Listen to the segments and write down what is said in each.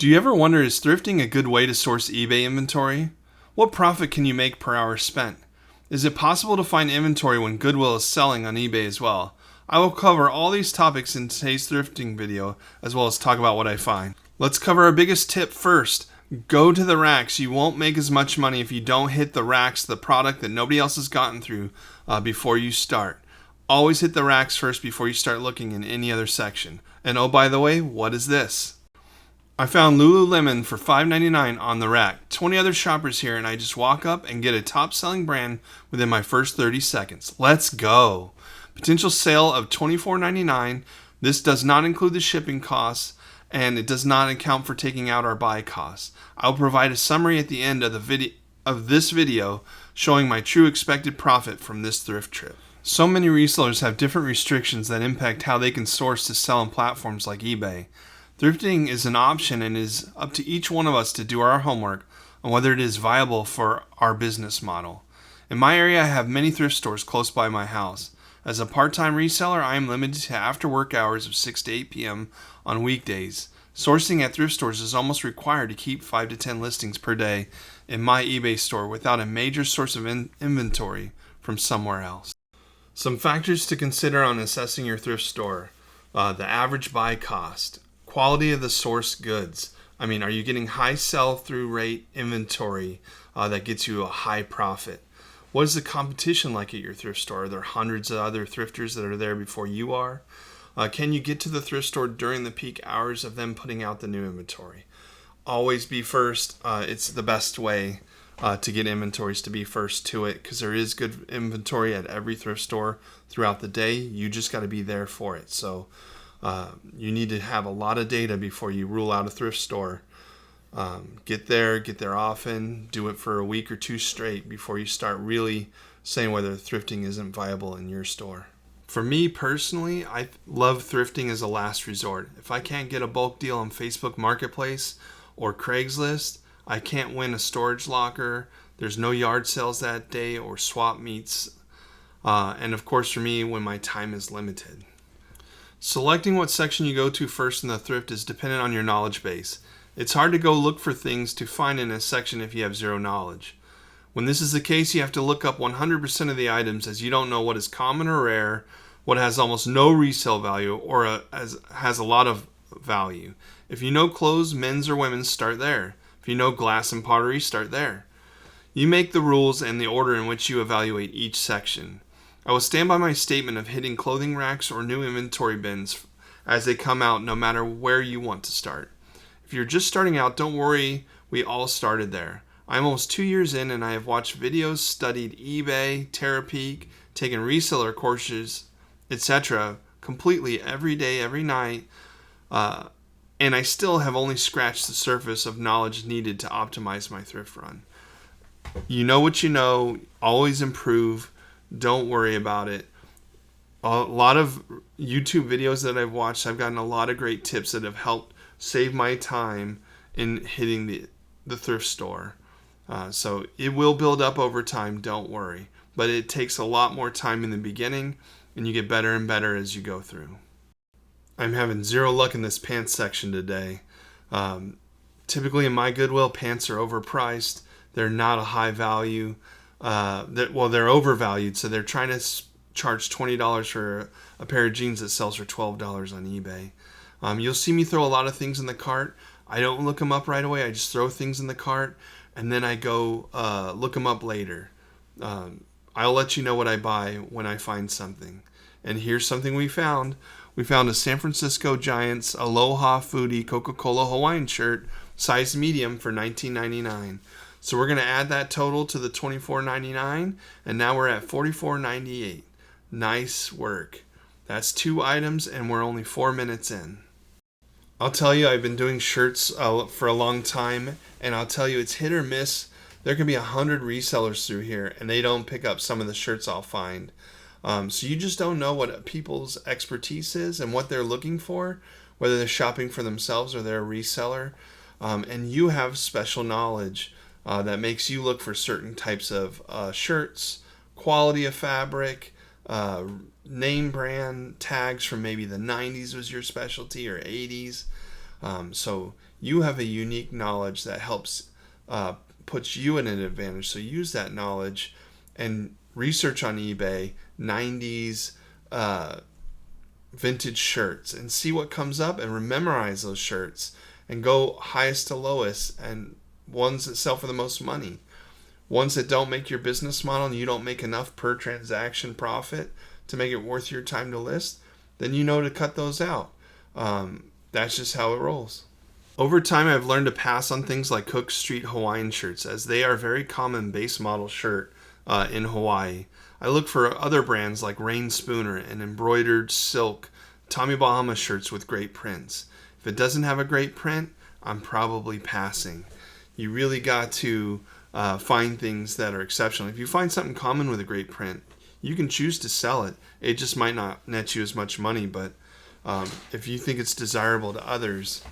Do you ever wonder, is thrifting a good way to source eBay inventory? What profit can you make per hour spent? Is it possible to find inventory when Goodwill is selling on eBay as well? I will cover all these topics in today's thrifting video, as well as talk about what I find. Let's cover our biggest tip first. Go to the racks. You won't make as much money if you don't hit the racks, the product that nobody else has gotten through before you start. Always hit the racks first before you start looking in any other section. And oh, by the way, what is this? I found Lululemon for $5.99 on the rack. 20 other shoppers here, and I just walk up and get a top-selling brand within my first 30 seconds. Let's go. Potential sale of $24.99. This does not include the shipping costs, and it does not account for taking out our buy costs. I'll provide a summary at the end of this video showing my true expected profit from this thrift trip. So many resellers have different restrictions that impact how they can source to sell on platforms like eBay. Thrifting is an option and is up to each one of us to do our homework on whether it is viable for our business model. In my area, I have many thrift stores close by my house. As a part-time reseller, I am limited to after-work hours of 6 to 8 p.m. on weekdays. Sourcing at thrift stores is almost required to keep 5 to 10 listings per day in my eBay store without a major source of inventory from somewhere else. Some factors to consider on assessing your thrift store. The average buy cost. Quality of the source goods. Are you getting high sell-through rate inventory that gets you a high profit? What is the competition like at your thrift store? Are there hundreds of other thrifters that are there before you are? Can you get to the thrift store during the peak hours of them putting out the new inventory? Always be first. It's the best way to get inventories, to be first to it, because there is good inventory at every thrift store throughout the day. You just got to be there for it. So you need to have a lot of data before you rule out a thrift store. Get there often, do it for a week or two straight before you start really saying whether thrifting isn't viable in your store. For me personally, I love thrifting as a last resort. If I can't get a bulk deal on Facebook Marketplace or Craigslist, I can't win a storage locker, there's no yard sales that day or swap meets, and of course for me, when my time is limited. Selecting what section you go to first in the thrift is dependent on your knowledge base. It's hard to go look for things to find in a section if you have zero knowledge. When this is the case, you have to look up 100% of the items, as you don't know what is common or rare, what has almost no resale value, or has a lot of value. If you know clothes, men's or women's, start there. If you know glass and pottery, start there. You make the rules and the order in which you evaluate each section. I will stand by my statement of hitting clothing racks or new inventory bins as they come out, no matter where you want to start. If you're just starting out, don't worry, we all started there. I'm almost 2 years in, and I have watched videos, studied eBay, Terapeak, taken reseller courses, etc. completely every day, every night, and I still have only scratched the surface of knowledge needed to optimize my thrift run. You know what you know, always improve. Don't worry about it. A lot of YouTube videos that I've watched, I've gotten a lot of great tips that have helped save my time in hitting the thrift store. So it will build up over time, don't worry. But it takes a lot more time in the beginning, and you get better and better as you go through. I'm having zero luck in this pants section today. Typically in my Goodwill, pants are overpriced. They're not a high value. They're overvalued, so they're trying to charge $20 for a pair of jeans that sells for $12 on eBay. You'll see me throw a lot of things in the cart. I don't look them up right away. I just throw things in the cart, and then I go look them up later. I'll let you know what I buy when I find something. And here's something we found. We found a San Francisco Giants Aloha Foodie Coca-Cola Hawaiian shirt, size medium, for $19.99. So we're going to add that total to the $24.99, and now we're at $44.98. Nice work. That's 2 items, and we're only 4 minutes in. I'll tell you, I've been doing shirts for a long time, and I'll tell you, it's hit or miss. There can be 100 resellers through here, and they don't pick up some of the shirts I'll find. So you just don't know what people's expertise is and what they're looking for, whether they're shopping for themselves or they're a reseller. And you have special knowledge that makes you look for certain types of shirts, quality of fabric, name brand tags from maybe the 90s was your specialty, or 80s. So You have a unique knowledge that helps puts you in an advantage. So use that knowledge and research on eBay 90s vintage shirts and see what comes up, and memorize those shirts and go highest to lowest, and ones that sell for the most money. Ones that don't make your business model and you don't make enough per transaction profit to make it worth your time to list, then you know to cut those out. That's just how it rolls. Over time, I've learned to pass on things like Cook Street Hawaiian shirts, as they are a very common base model shirt in Hawaii. I look for other brands like Rain Spooner and embroidered silk Tommy Bahama shirts with great prints. If it doesn't have a great print, I'm probably passing. You really got to find things that are exceptional. If you find something common with a great print, you can choose to sell it. It just might not net you as much money, but if you think it's desirable to others,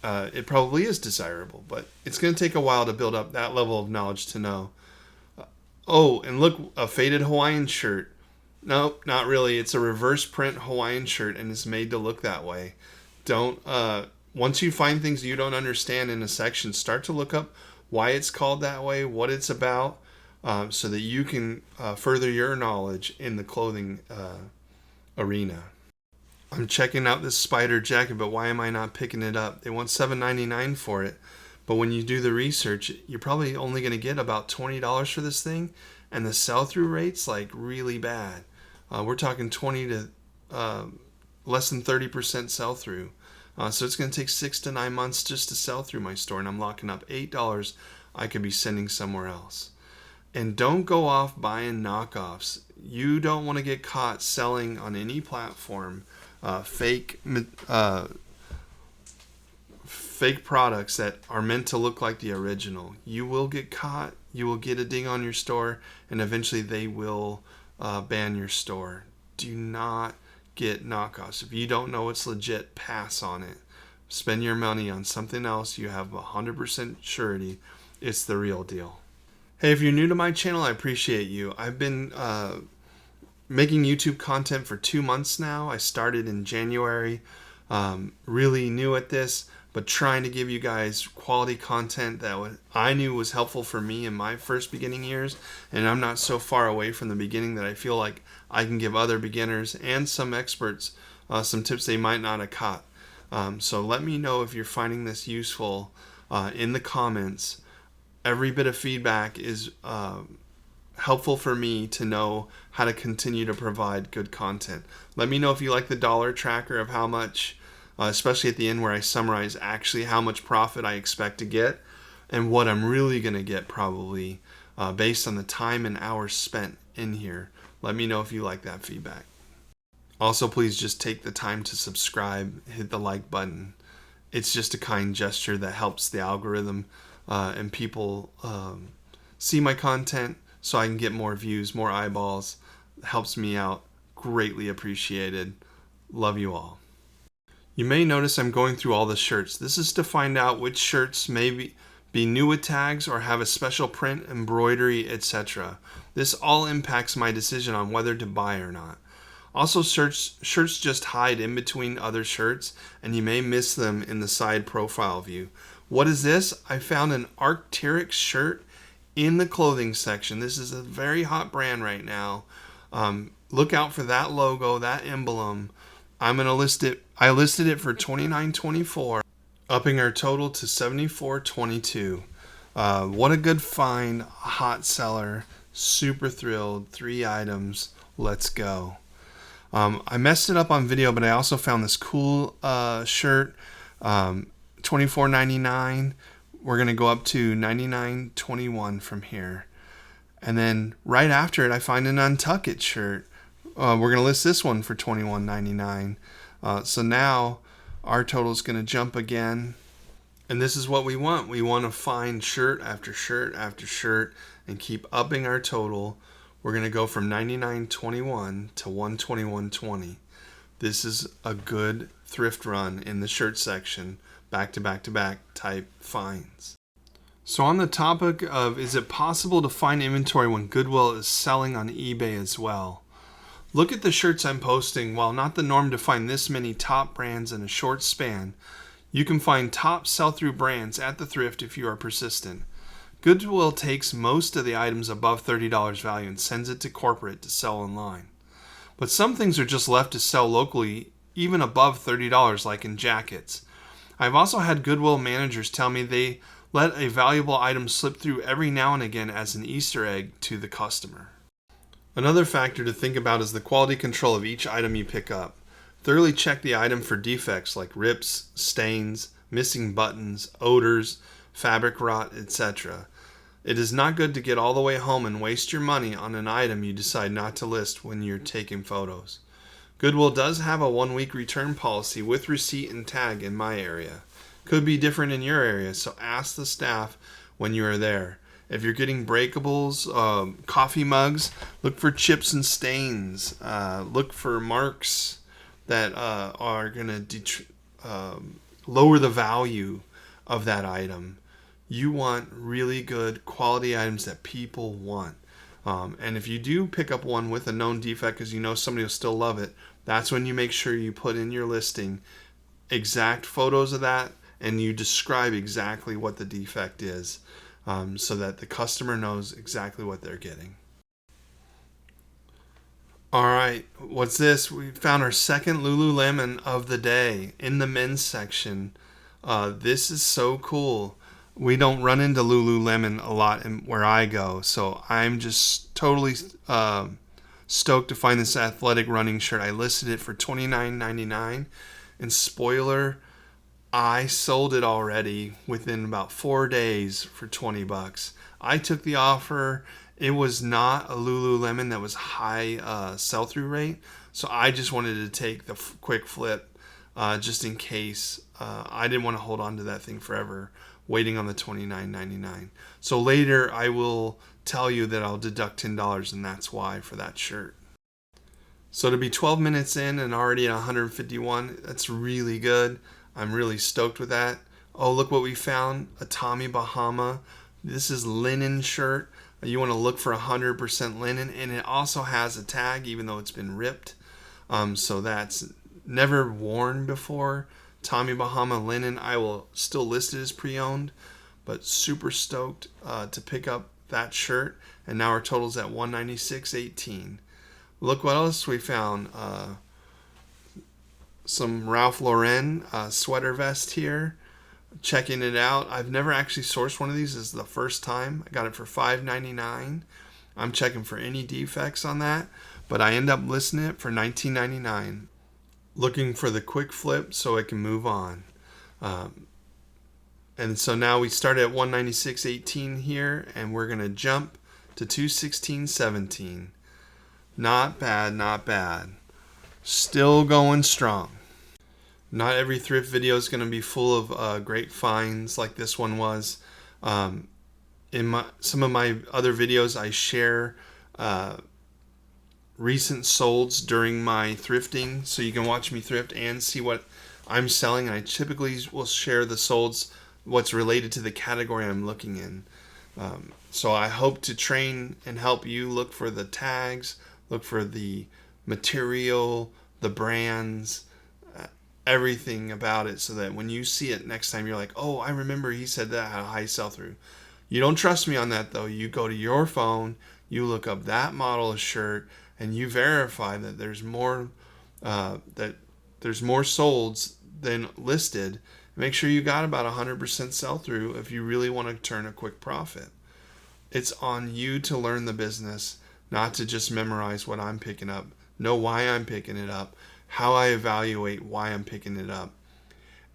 it probably is desirable. But it's going to take a while to build up that level of knowledge to know. Oh, and look, a faded Hawaiian shirt. Nope, not really. It's a reverse print Hawaiian shirt, and it's made to look that way. Don't once you find things you don't understand in a section, start to look up why it's called that way, what it's about, so that you can further your knowledge in the clothing arena. I'm checking out this spider jacket, but why am I not picking it up? They want $7.99 for it, but when you do the research, you're probably only going to get about $20 for this thing, and the sell-through rate's like really bad. We're talking 20 to less than 30% sell-through. So it's going to take 6 to 9 months just to sell through my store, and I'm locking up $8 I could be sending somewhere else. And don't go off buying knockoffs. You don't want to get caught selling on any platform fake products that are meant to look like the original. You will get caught. You will get a ding on your store, and eventually they will ban your store. Do not get knockoffs. If you don't know it's legit, pass on it. Spend your money on something else you have 100% surety it's the real deal. Hey, if you're new to my channel, I appreciate you. I've been making YouTube content for 2 months now. I started in January. Really new at this, but trying to give you guys quality content that I knew was helpful for me in my first beginning years, and I'm not so far away from the beginning that I feel like I can give other beginners and some experts some tips they might not have caught. So let me know if you're finding this useful in the comments. Every bit of feedback is helpful for me to know how to continue to provide good content. Let me know if you like the dollar tracker of how much, especially at the end where I summarize actually how much profit I expect to get and what I'm really going to get probably based on the time and hours spent in here. Let me know if you like that feedback. Also, please just take the time to subscribe, hit the like button. It's just a kind gesture that helps the algorithm and people see my content so I can get more views, more eyeballs. It helps me out. Greatly appreciated. Love you all. You may notice I'm going through all the shirts. This is to find out which shirts may be new with tags or have a special print, embroidery, etc. This all impacts my decision on whether to buy or not. Also, shirts just hide in between other shirts, and you may miss them in the side profile view. What is this? I found an Arc'teryx shirt in the clothing section. This is a very hot brand right now. Look out for that logo, that emblem. I'm gonna list it. I listed it for $29.24, upping our total to $74.22. What a good find, hot seller. Super thrilled. 3 items. Let's go. I messed it up on video, but I also found this cool shirt. $24.99. We're going to go up to $99.21 from here. And then right after it, I find an Untuck It shirt. We're going to list this one for $21.99. So now our total is going to jump again. And this is what we want. We want to find shirt after shirt after shirt and keep upping our total. We're going to go from $99.21 to $121.20. This is a good thrift run in the shirt section. Back to back to back type finds. So on the topic of, is it possible to find inventory when Goodwill is selling on eBay as well? Look at the shirts I'm posting. While not the norm to find this many top brands in a short span, You can find top sell-through brands at the thrift if you are persistent. Goodwill takes most of the items above $30 value and sends it to corporate to sell online. But some things are just left to sell locally, even above $30, like in jackets. I've also had Goodwill managers tell me they let a valuable item slip through every now and again as an Easter egg to the customer. Another factor to think about is the quality control of each item you pick up. Thoroughly check the item for defects like rips, stains, missing buttons, odors, fabric rot, etc. It is not good to get all the way home and waste your money on an item you decide not to list when you're taking photos. Goodwill does have a 1-week return policy with receipt and tag in my area. Could be different in your area, so ask the staff when you are there. If you're getting breakables, coffee mugs, look for chips and stains. Look for marks that are going to lower the value of that item. You want really good quality items that people want. And if you do pick up one with a known defect because you know somebody will still love it, that's when you make sure you put in your listing exact photos of that and you describe exactly what the defect is, so that the customer knows exactly what they're getting. All right, what's this? We found our second Lululemon of the day in the men's section. This is so cool. We don't run into Lululemon a lot where I go, so I'm just totally stoked to find this athletic running shirt. I listed it for $29.99, and spoiler, I sold it already within about 4 days for $20. I took the offer. It was not a Lululemon that was high sell-through rate, so I just wanted to take the quick flip just in case. I didn't want to hold on to that thing forever, waiting on the $29.99. So later I will tell you that I'll deduct $10, and that's why for that shirt. So to be 12 minutes in and already at 151, that's really good. I'm really stoked with that. Oh, look what we found, a Tommy Bahama. This is linen shirt. You want to look for 100% linen, and it also has a tag even though it's been ripped. So that's never worn before. Tommy Bahama linen. I will still list it as pre-owned, but super stoked to pick up that shirt. And now our total's at $196.18. Look what else we found. Some Ralph Lauren sweater vest here. Checking it out. I've never actually sourced one of these. This is the first time. I got it for $5.99. I'm checking for any defects on that, but I end up listing it for $19.99. Looking for the quick flip so I can move on. And so now we start at $196.18 here, and we're going to jump to $216.17. Not bad, not bad. Still going strong. Not every thrift video is going to be full of great finds like this one was. In some of my other videos, I share recent solds during my thrifting, so you can watch me thrift and see what I'm selling. I typically will share the solds, what's related to the category I'm looking in. So I hope to train and help you look for the tags, look for the material, the brands, everything about it, so that when you see it next time, you're like, oh, I remember he said that had a high sell-through. You don't trust me on that, though. You go to your phone, you look up that model of shirt, and you verify that there's more solds than listed. Make sure you got about 100% sell-through if you really want to turn a quick profit. It's on you to learn the business, not to just memorize what I'm picking up. Know why I'm picking it up, how I evaluate why I'm picking it up,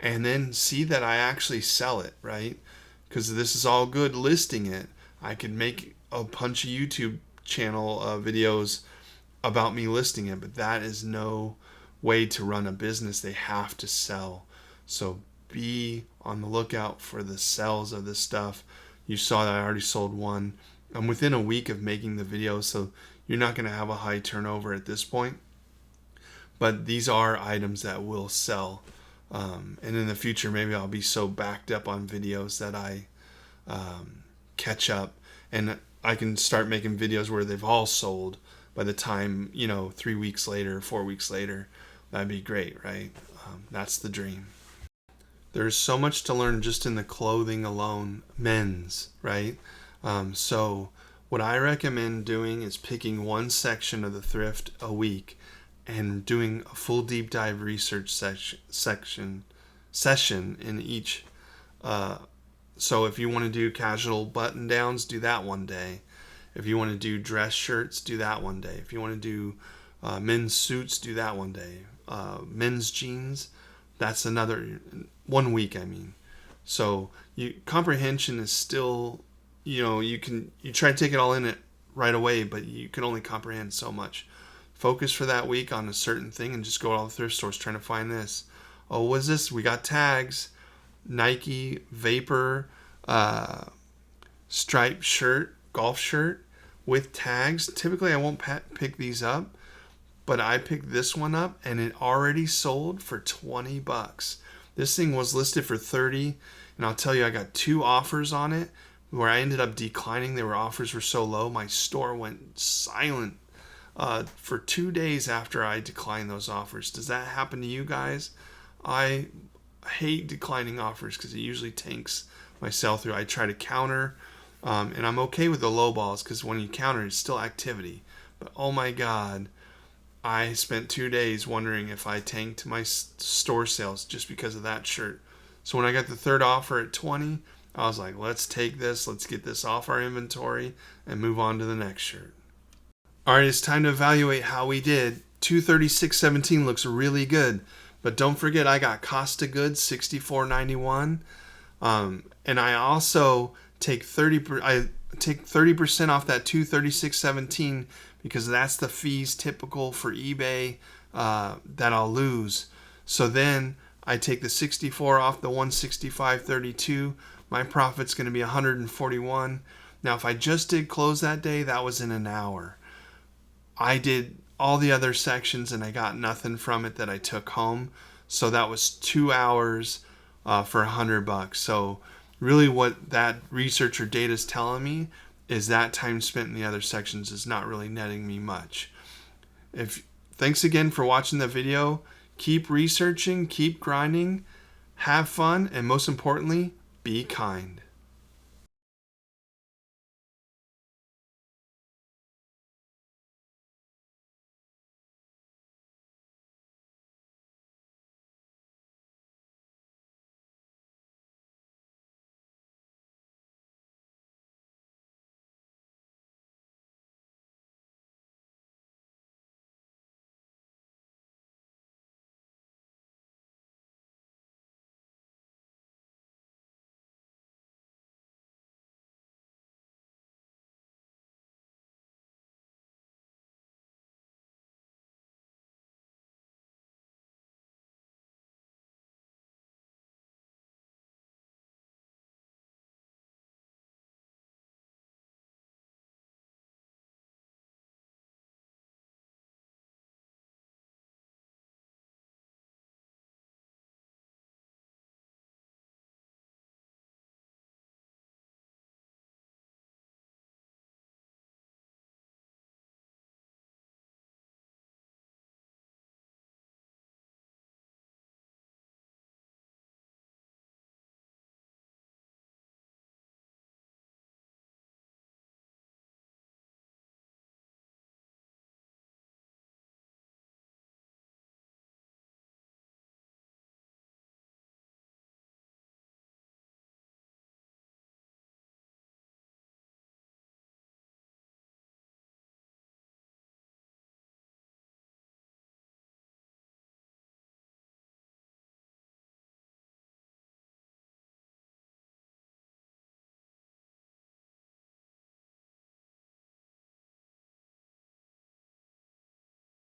and then see that I actually sell it, right? Because this is all good listing it. I could make a bunch of YouTube channel videos about me listing it, but that is no way to run a business. They have to sell. So be on the lookout for the sells of this stuff. You saw that I already sold one. I'm within a week of making the video, so you're not going to have a high turnover at this point. But these are items that will sell. And in the future, maybe I'll be so backed up on videos that I catch up. And I can start making videos where they've all sold by the time, 3 weeks later, 4 weeks later. That'd be great, right? That's the dream. There's so much to learn just in the clothing alone, men's, right? So what I recommend doing is picking one section of the thrift a week and doing a full deep dive research session in each. So if you want to do casual button downs, do that one day. If you want to do dress shirts, do that one day. If you want to do men's suits, do that one day. Men's jeans, that's another 1 week. I mean, so comprehension is still, you try to take it all in it right away, but you can only comprehend so much. Focus for that week on a certain thing and just go to all the thrift stores trying to find this. Oh, what's this? We got tags, Nike Vapor, striped shirt, golf shirt with tags. Typically, I won't pick these up, but I picked this one up and it already sold for $20. This thing was listed for $30, and I'll tell you, I got 2 offers on it where I ended up declining. Offers were so low, my store went silent for 2 days after I declined those offers. Does that happen to you guys? I hate declining offers because it usually tanks my sell through. I try to counter, and I'm okay with the low balls because when you counter, it's still activity. But oh my God, I spent 2 days wondering if I tanked my store sales just because of that shirt. So when I got the third offer at $20, I was like, let's take this, let's get this off our inventory and move on to the next shirt. All right, it's time to evaluate how we did. $236.17 looks really good, but don't forget I got cost of goods $64.91, and I also take 30% off that $236.17 because that's the fees typical for eBay that I'll lose. So then I take the 64 off the 165.32. My profit's going to be 141. Now, if I just did close that day, that was in an hour. I did all the other sections and I got nothing from it that I took home. So that was 2 hours for $100. So really what that research or data is telling me is that time spent in the other sections is not really netting me much. Thanks again for watching the video. Keep researching, keep grinding, have fun, and most importantly, be kind.